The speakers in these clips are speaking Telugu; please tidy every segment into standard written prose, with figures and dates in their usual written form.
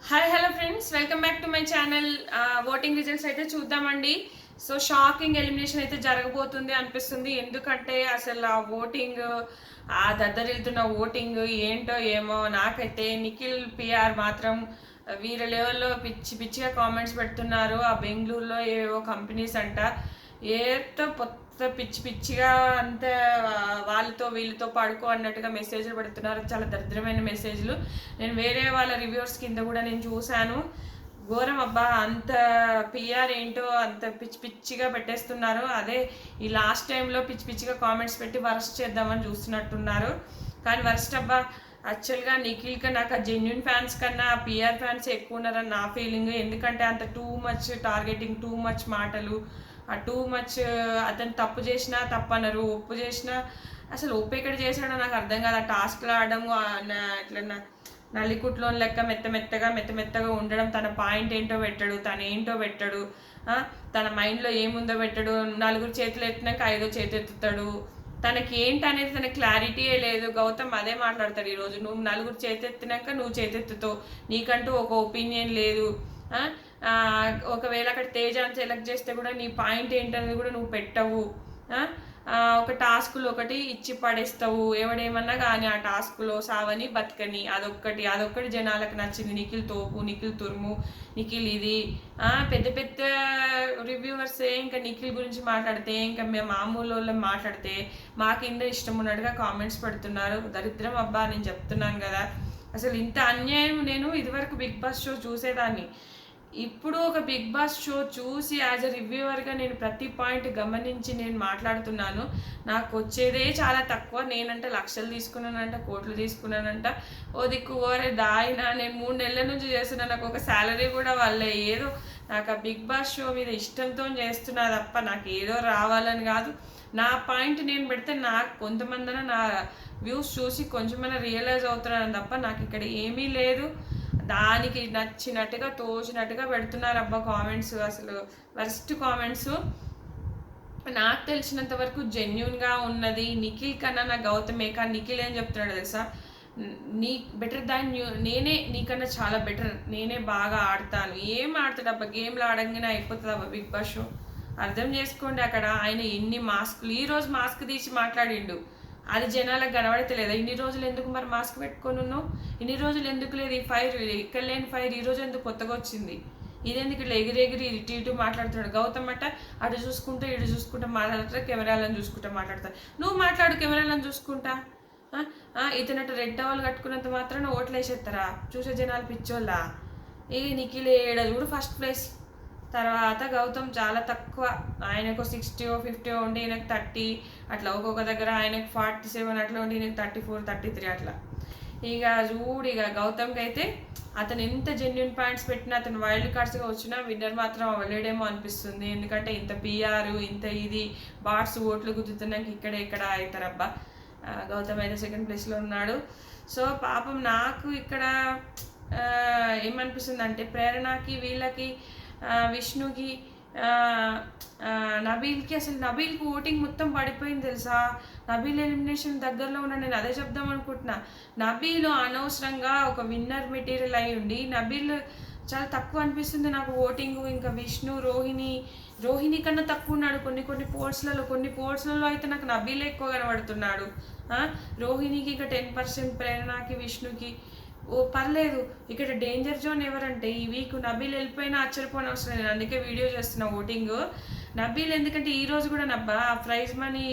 Hi hello friends, welcome back to my channel. Voting results అయితే చూద్దామండి. సో షాకింగ్ ఎలిమినేషన్ అయితే జరగబోతుంది అనిపిస్తుంది. ఎందుకంటే అసలు ఆ ఓటింగ్, ఆ దద్దరిల్లుతున్న ఓటింగ్ ఏంటో ఏమో. నాకైతే నిఖిల్ పిఆర్ మాత్రం వీళ్ళ లెవెల్లో పిచ్చి పిచ్చిగా కామెంట్స్ పెడుతున్నారు. ఆ బెంగళూరులో ఏవో కంపెనీస్ అంట, ఏతో కొత్త పిచ్చి పిచ్చిగా అంత వాళ్ళతో వీళ్ళతో పడుకో అన్నట్టుగా మెసేజ్లు పెడుతున్నారు. చాలా దరిద్రమైన మెసేజ్లు. నేను వేరే వాళ్ళ రివ్యూవర్స్ కింద కూడా నేను చూశాను. ఘోరం అబ్బా, అంత పిఆర్ ఏంటో అంత పిచ్చి పిచ్చిగా పెట్టేస్తున్నారు. అదే ఈ లాస్ట్ టైంలో పిచ్చి పిచ్చిగా కామెంట్స్ పెట్టి వరస్ట్ చేద్దామని చూస్తున్నట్టున్నారు. కానీ వరస్ట్ అబ్బా, యాక్చువల్గా నిఖిల్కి నాకు ఆ జెన్యున్ ఫ్యాన్స్ కన్నా పిఆర్ ఫ్యాన్స్ ఎక్కువ ఉన్నారని నా ఫీలింగ్. ఎందుకంటే అంత too much targeting, too much మాటలు, ఆ టూ మచ్ అతను తప్పు చేసినా తప్పనరు, ఒప్పు చేసినా అసలు ఒప్పు ఎక్కడ చేశాడో నాకు అర్థం కాదు. ఆ టాస్క్లు ఆడము, ఇట్లా నల్లికుట్లో లెక్క మెత్త మెత్తగా ఉండడం, తన పాయింట్ ఏంటో పెట్టడు, తను ఏంటో పెట్టడు, తన మైండ్లో ఏముందో పెట్టడు. నలుగురు చేతులు ఎత్తినాక ఐదో చేతి ఎత్తుతాడు. తనకి ఏంటి అనేది తన క్లారిటీయే లేదు. గౌతమ్ అదే మాట్లాడతాడు ఈరోజు. నువ్వు నలుగురు చేతెత్తినాక నువ్వు చేతెత్తుతావు, నీకంటూ ఒక ఒపీనియన్ లేదు. ఒకవేళ అక్కడ తేజాన్ని సెలెక్ట్ చేస్తే కూడా నీ పాయింట్ ఏంటనేది కూడా నువ్వు పెట్టవు. ఒక టాస్కులు ఒకటి ఇచ్చి పడేస్తావు, ఎవడేమన్నా కానీ ఆ టాస్కులో సావని బతకని, అదొక్కటి జనాలకు నచ్చింది. నిఖిల్ తోపు, నిఖిల్ తురుము, నిఖిల్ ఇది. పెద్ద పెద్ద రివ్యూవర్సే ఇంకా నిఖిల్ గురించి మాట్లాడితే, ఇంకా మేము మామూలు వాళ్ళని మాట్లాడితే మా కింద ఇష్టం ఉన్నట్టుగా కామెంట్స్ పెడుతున్నారు. దరిద్రం అబ్బా, నేను చెప్తున్నాను కదా. అసలు ఇంత అన్యాయం నేను ఇదివరకు బిగ్ బాస్ షో చూసేదాన్ని. ఇప్పుడు ఒక బిగ్ బాస్ షో చూసి యాజ్ అ రివ్యూవర్గా నేను ప్రతి పాయింట్ గమనించి నేను మాట్లాడుతున్నాను. నాకు వచ్చేదే చాలా తక్కువ. నేనంటే లక్షలు తీసుకున్నానంట, కోట్లు తీసుకున్నానంట, ఓ దిక్కు ఓరే దాయినా. నేను 3 నెలల నుంచి చేస్తున్నా, నాకు ఒక శాలరీ కూడా వాళ్ళే. ఏదో నాకు ఆ బిగ్ బాస్ షో మీద ఇష్టంతో చేస్తున్నా తప్ప నాకు ఏదో రావాలని కాదు. నా పాయింట్ నేను పెడితే నాకు కొంతమంది నా వ్యూస్ చూసి కొంచెమైనా రియలైజ్ అవుతున్నాను తప్ప నాకు ఇక్కడ ఏమీ లేదు. దానికి నచ్చినట్టుగా తోచినట్టుగా పెడుతున్నారు అబ్బా కామెంట్స్. అసలు వర్స్ట్ కామెంట్స్. నాకు తెలిసినంత వరకు జెన్యున్గా ఉన్నది నిఖిల్ కన్నా నా గౌతమే. కానీ నిఖిల్ ఏం చెప్తున్నాడు తెలుసా, నీ బెటర్ దాన్ నేనే నీకన్నా చాలా బెటర్, నేనే బాగా ఆడతాను. ఏం ఆడతాడు అబ్బా, గేమ్లో ఆడంగానే అయిపోతుంది అబ్బా బిగ్ బాస్ షో. అర్థం చేసుకోండి. అక్కడ ఆయన ఎన్ని మాస్కులు, ఈరోజు మాస్క్ తీసి మాట్లాడిండు, అది జనాలకు కనబడతలేదా? ఇన్ని రోజులు ఎందుకు మరి మాస్క్ పెట్టుకొని ఉన్నావు? ఇన్ని రోజులు ఎందుకు లేదు ఈ ఫైర్? ఇక్కడ లేని ఫైర్ ఈరోజు ఎందుకు కొత్తగా వచ్చింది? ఇదెందుకు ఇట్లా ఎగిరెగిరి ఇటు మాట్లాడుతున్నాడు? గౌతమ్ అట్ట అటు చూసుకుంటా ఇటు చూసుకుంటా మాట్లాడతారు, కెమెరాలను చూసుకుంటా మాట్లాడతారు. నువ్వు మాట్లాడు కెమెరాలను చూసుకుంటా. ఇతనట్టు రెడ్ టవల్ కట్టుకున్నంత మాత్రాన ఓట్లు వేసేస్తారా? చూసే జనాలు పిచ్చోళ్ళా? ఏ నిఖిల్ ఏడ చూడు ఫస్ట్ ప్లేస్. తర్వాత గౌతమ్ చాలా తక్కువ, ఆయనకు 60 50 ఉండి ఈయనకు 30 అట్లా. ఒక్కొక్క దగ్గర ఆయనకు 47 అట్లా ఉండి ఈయనకు 34 33 అట్లా. ఇక చూడు, ఇక గౌతమ్కి అయితే అతను ఎంత జెన్యున్ పాయింట్స్ పెట్టినా, అతను వైల్డ్ కార్డ్స్గా వచ్చినా విన్నర్ మాత్రం అవ్వలేడేమో అనిపిస్తుంది. ఎందుకంటే ఇంత పిఆర్, ఇంత ఇది బాట్స్ ఓట్లు గుద్దుతున్నాక ఇక్కడ అవుతారబ్బా. గౌతమ్ అయితే సెకండ్ ప్లేస్లో ఉన్నాడు. సో పాపం నాకు ఇక్కడ ఏమనిపిస్తుంది అంటే, ప్రేరణకి, వీళ్ళకి, విష్ణుకి, నబీల్కి, అసలు నబీల్కి ఓటింగ్ మొత్తం పడిపోయింది తెలుసా. నబీల్ ఎలిమినేషన్ దగ్గరలో ఉన్న, నేను అదే చెప్దాం అనుకుంటున్నా. నబీల్ అనవసరంగా ఒక విన్నర్ మెటీరియల్ అయి ఉండి నబీల్ చాలా తక్కువ అనిపిస్తుంది నాకు ఓటింగ్. ఇంకా విష్ణు, రోహిణి కన్నా తక్కువ ఉన్నాడు కొన్ని పోల్స్లలో అయితే నాకు నబీలే ఎక్కువ కనబడుతున్నాడు. రోహిణికి ఇక 10%, ప్రేరణకి, విష్ణుకి పర్లేదు. ఇక్కడ డేంజర్ జోన్ ఎవరంటే ఈ వీక్ నబీల్ వెళ్ళిపోయినా ఆశ్చర్యపోయిన అవసరం లేదు. అందుకే వీడియో చేస్తున్నా ఓటింగ్. నబీల్ ఎందుకంటే ఈరోజు కూడా నబ్బా ఆ ప్రైజ్ మనీ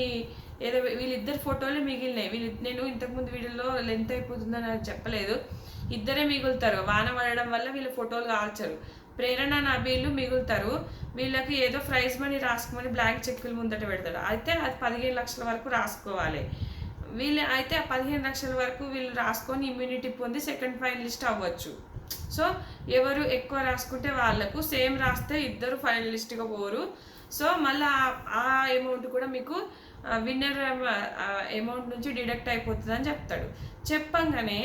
ఏదో వీళ్ళిద్దరు ఫోటోలే మిగిలినాయి. నేను ఇంతకుముందు వీడియోలో లెంత్ అయిపోతుందని అది చెప్పలేదు. ఇద్దరే మిగులుతారు. వాన పడడం వల్ల వీళ్ళ ఫోటోలు కాల్చరు. ప్రేరణ, నబీలు మిగులుతారు. వీళ్ళకి ఏదో ప్రైజ్ మనీ రాసుకోమని బ్లాంక్ చెక్కులు ముందట పెడతాడు. అయితే అది 15 లక్షల వరకు రాసుకోవాలి. వీళ్ళు అయితే 15 లక్షల వరకు వీళ్ళు రాసుకొని ఇమ్యూనిటీ పొంది సెకండ్ ఫైనలిస్ట్ అవ్వచ్చు. సో ఎవరు ఎక్కువ రాసుకుంటే వాళ్ళకు, సేమ్ రాస్తే ఇద్దరు ఫైనలిస్ట్గా పోరు. సో మళ్ళీ ఆ అమౌంట్ కూడా మీకు విన్నర్ అమౌంట్ నుంచి డిడక్ట్ అయిపోతుంది అని చెప్తాడు. చెప్పంగానే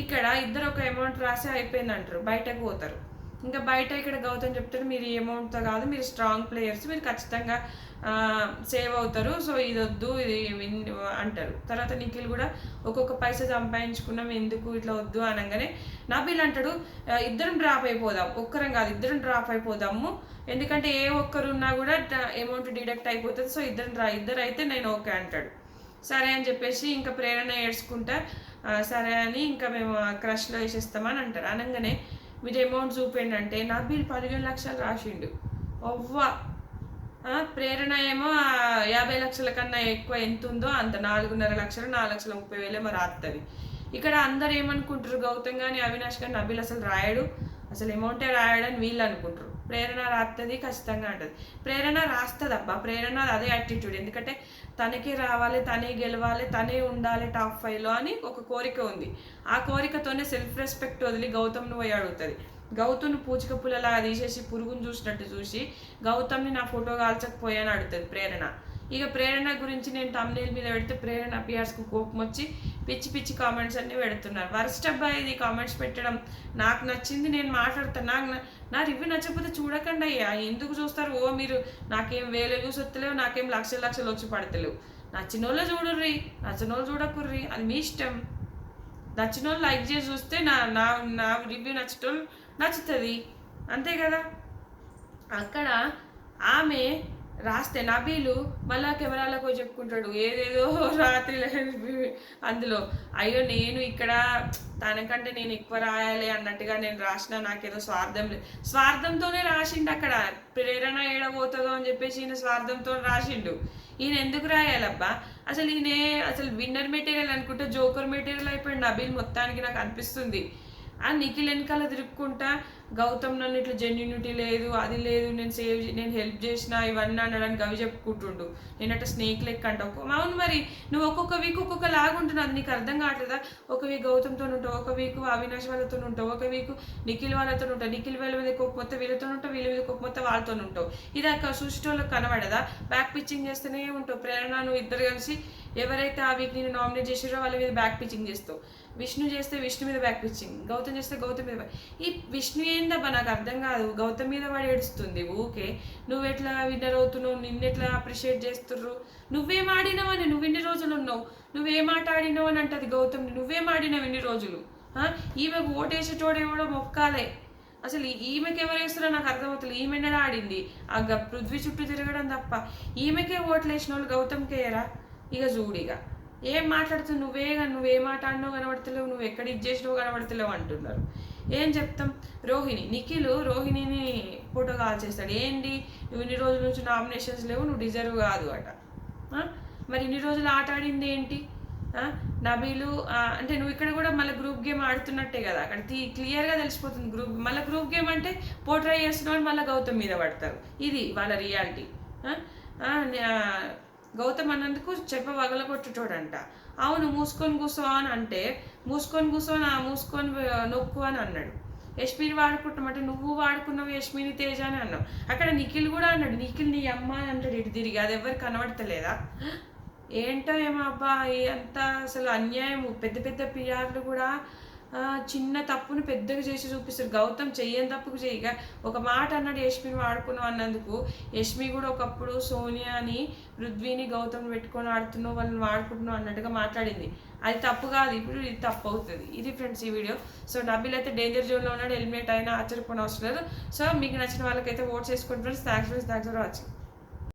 ఇక్కడ ఇద్దరు ఒక అమౌంట్ రాసి అయిపోయింది అంటారు, బయటకు పోతారు. ఇంకా బయట ఇక్కడ గౌతమ్ చెప్తాడు, మీరు ఈ అమౌంట్తో కాదు, మీరు స్ట్రాంగ్ ప్లేయర్స్, మీరు ఖచ్చితంగా సేవ్ అవుతారు, సో ఇది వద్దు ఇది అంటారు. తర్వాత నిఖిల్ కూడా ఒక్కొక్క పైసా సంపాదించుకున్నాం ఎందుకు ఇట్లా వద్దు అనగానే నబీల్ అంటాడు, ఇద్దరం డ్రాప్ అయిపోదాం, ఒక్కరం కాదు ఇద్దరం డ్రాప్ అయిపోదాము, ఎందుకంటే ఏ ఒక్కరున్నా కూడా అమౌంట్ డిడక్ట్ అయిపోతుంది, సో ఇద్దరు అయితే నేను ఓకే అంటాడు. సరే అని చెప్పేసి ఇంకా ప్రేరణ ఏడ్చుకుంటా సరే అని ఇంకా మేము క్రష్లో వేసేస్తామని అంటారు. అనగానే మీరు అమౌంట్ చూపండి అంటే నబీల్ 15 లక్షలు రాసిండు. ఒవ్వా ప్రేరణ ఏమో 50 లక్షల కన్నా ఎక్కువ ఎంత ఉందో అంత 4.5 లక్షలు 4,30,000 మరి రాస్తుంది. ఇక్కడ అందరు ఏమనుకుంటారు, గౌతమ్ కానీ అవినాష్ కానీ నబీల్ అసలు రాయడు, అసలు అమౌంటే రాయడని వీళ్ళు అనుకుంటారు. ప్రేరణ రాస్తుంది ఖచ్చితంగా అంటది. ప్రేరణ రాస్తుంది అబ్బా, ప్రేరణ అదే యాటిట్యూడ్, ఎందుకంటే తనకే రావాలి, తనే గెలవాలి, తనే ఉండాలి టాప్ 5లో అని ఒక కోరిక ఉంది. ఆ కోరికతోనే సెల్ఫ్ రెస్పెక్ట్ వదిలి గౌతమ్ను పోయి అడుగుతుంది. గౌతమ్ను పూచిక పుల్లలా తీసేసి పురుగును చూసినట్టు చూసి గౌతమ్ని నా ఫోటో కాల్చకపోయాని అడుగుతుంది ప్రేరణ. ఇక ప్రేరణ గురించి నేను తమ్నేల్ మీద పెడితే ప్రేరణ పిఆర్స్కు కోపం వచ్చి పిచ్చి పిచ్చి కామెంట్స్ అన్నీ పెడుతున్నారు. వరస్ట్ అబ్బాయి ఇది కామెంట్స్ పెట్టడం, నాకు నచ్చింది నేను మాట్లాడతాను, నా రివ్యూ నచ్చకపోతే చూడకండి అయ్యా, ఎందుకు చూస్తారు, ఓ మీరు నాకేం 1000 వ్యూస్ వస్తలేవు, నాకేం లక్షలు వచ్చి పడతలేవు, నచ్చిన వాళ్ళు చూడుర్రి, నచ్చిన వాళ్ళు చూడకుర్రి, అది మీ ఇష్టం. నచ్చిన వాళ్ళు లైక్ చేసి చూస్తే నా నా నా రివ్యూ నచ్చటోళ్ళు నచ్చుతుంది, అంతే కదా. అక్కడ ఆమె రాస్తే నబీలు మళ్ళా కెమెరాలకు చెప్పుకుంటాడు ఏదేదో రాత్రి అందులో, అయ్యో నేను ఇక్కడ తనకంటే నేను ఎక్కువ రాయాలి అన్నట్టుగా నేను రాసిన, నాకేదో స్వార్థం లేదు, స్వార్థంతోనే రాసిండు. అక్కడ ప్రేరణ ఏడబోతుందో అని చెప్పేసి ఈయన స్వార్థంతో రాసిండు. ఈయన ఎందుకు రాయాలబ్బా, అసలు అసలు విన్నర్ మెటీరియల్ అనుకుంటే జోకర్ మెటీరియల్ అయిపోయింది నబీల్ మొత్తానికి నాకు అనిపిస్తుంది. ఆ నిఖిల్ వెనకాల తిరుక్కుంటా గౌతమ్ నన్ను ఇట్లా జెన్యూనిటీ లేదు, అది లేదు, నేను హెల్ప్ చేసిన ఇవన్నీ అనడానికి అవి చెప్పుకుంటుండు, నేను అట్లా స్నేక్ లెక్క అంటావు. అవును మరి నువ్వు ఒక్కొక్క వీక్ ఒక్కొక్క లాగా ఉంటున్నావు, నీకు అర్థం కావట్లేదా? ఒక వీక్ గౌతమ్తో ఉంటావు, ఒక వీక్ అవినాష్ వాళ్ళతో ఉంటావు, ఒక వీక్ నిఖిల్ వాళ్ళతో ఉంటావు, నిఖిల్ వాళ్ళ మీద కోపం మొత్తం వీళ్ళతో ఉంటావు, వీళ్ళ మీద కోపం మొత్తం వాళ్ళతో ఉంటావు. ఇది అక్కడ సృష్టిలోకి కనబడదా? బ్యాక్ పిచ్చింగ్ చేస్తూనే ఉంటావు. ప్రేరణ నువ్వు ఇద్దరు కలిసి ఎవరైతే ఆ వీక్ నేను నామినేట్ చేసారో వాళ్ళ మీద బ్యాక్ పిచ్చింగ్ చేస్తావు. విష్ణు చేస్తే విష్ణు మీద బ్యాక్ పిచ్చింగ్, గౌతమ్ చేస్తే గౌతమ్ మీద ఈ విష్ణు ఏందబ్బా నాకు అర్థం కాదు, గౌతమ్ మీద వాడు ఏడుస్తుంది ఊకే. నువ్వు ఎట్లా విన్నర్ అవుతున్నావు, నిన్నెట్లా అప్రిషియేట్ చేస్తుర్రు, నువ్వేం ఆడినావు అని, నువ్వు ఇన్ని రోజులు ఉన్నావు, నువ్వేం ఆట ఆడినావు అని అంటది గౌతమ్, నువ్వేం ఆడినావు ఇన్ని రోజులు. ఈమెకు ఓటేసేటోడు ఎవడో మొక్కాలే, అసలు ఈమెకి ఎవరు వేస్తారో నాకు అర్థమవుతుంది. ఈమెనే ఆడింది ఆ పృథ్వీ చుట్టూ తిరగడం తప్ప, ఈమెకే ఓట్లు వేసిన వాళ్ళు గౌతమ్కి వేయరా? ఇక చూడిగా ఏం మాట్లాడుతావు, నువ్వేం మాట్లాడినావు కనబడతలేవు, నువ్వు ఎక్కడ ఇచ్చేసినావు కనబడతలేవు అంటున్నారు. ఏం చెప్తాం. నిఖిల్ రోహిణిని ఫోటో కాల్ చేస్తాడు, ఏంటి నువ్వు ఇన్ని రోజుల నుంచి నామినేషన్స్ లేవు, నువ్వు డిజర్వ్ కాదు అట. మరి ఇన్ని రోజులు ఆట ఆడింది ఏంటి? నబీలు అంటే నువ్వు ఇక్కడ కూడా మళ్ళీ గ్రూప్ గేమ్ ఆడుతున్నట్టే కదా, అక్కడ క్లియర్గా తెలిసిపోతుంది. మళ్ళీ గ్రూప్ గేమ్ అంటే పోట్రై చేస్తున్నావు మళ్ళీ గౌతమ్ మీద పడతారు, ఇది వాళ్ళ రియాలిటీ. గౌతమ్ అన్నందుకు చెప్ప వగలగొట్టుటోడంట. అవును మూసుకొని కూర్చో అని అంటే మూసుకొని నొక్కు అని అన్నాడు. యష్మిని వాడుకుంటామంటే నువ్వు వాడుకున్నావు యష్మిని తేజ అని అన్నావు. అక్కడ నిఖిల్ కూడా అన్నాడు, నిఖిల్ నీ అమ్మ అని అంటాడు ఇటు తిరిగి, అది ఎవరు కనబడతలేదా? ఏంటో ఏమో అబ్బా అంతా అసలు అన్యాయం. పెద్ద పెద్ద పిఆర్లు కూడా చిన్న తప్పును పెద్దగా చేసి చూపిస్తారు. గౌతమ్ చెయ్యని తప్పుకు చేయగా ఒక మాట అన్నాడు, యష్మిని వాడుకున్నావు అన్నందుకు. యష్మి కూడా ఒకప్పుడు సోనియాని పృథ్వీని గౌతమ్ పెట్టుకొని ఆడుతున్నావు, వాళ్ళని వాడుకుంటున్నావు అన్నట్టుగా మాట్లాడింది. అది తప్పు కాదు, ఇప్పుడు ఇది తప్పు అవుతుంది. ఇది ఫ్రెండ్స్ ఈ వీడియో. సో నబీల్ అయితే డేంజర్ జోన్లో ఉన్నాడు, హెల్మెట్ అయినా ఆశ్చర్యపోయిన అవసరం లేదు. సో మీకు నచ్చిన వాళ్ళకైతే ఓట్స్ వేసుకోండి ఫ్రెండ్స్. Thanks for watching.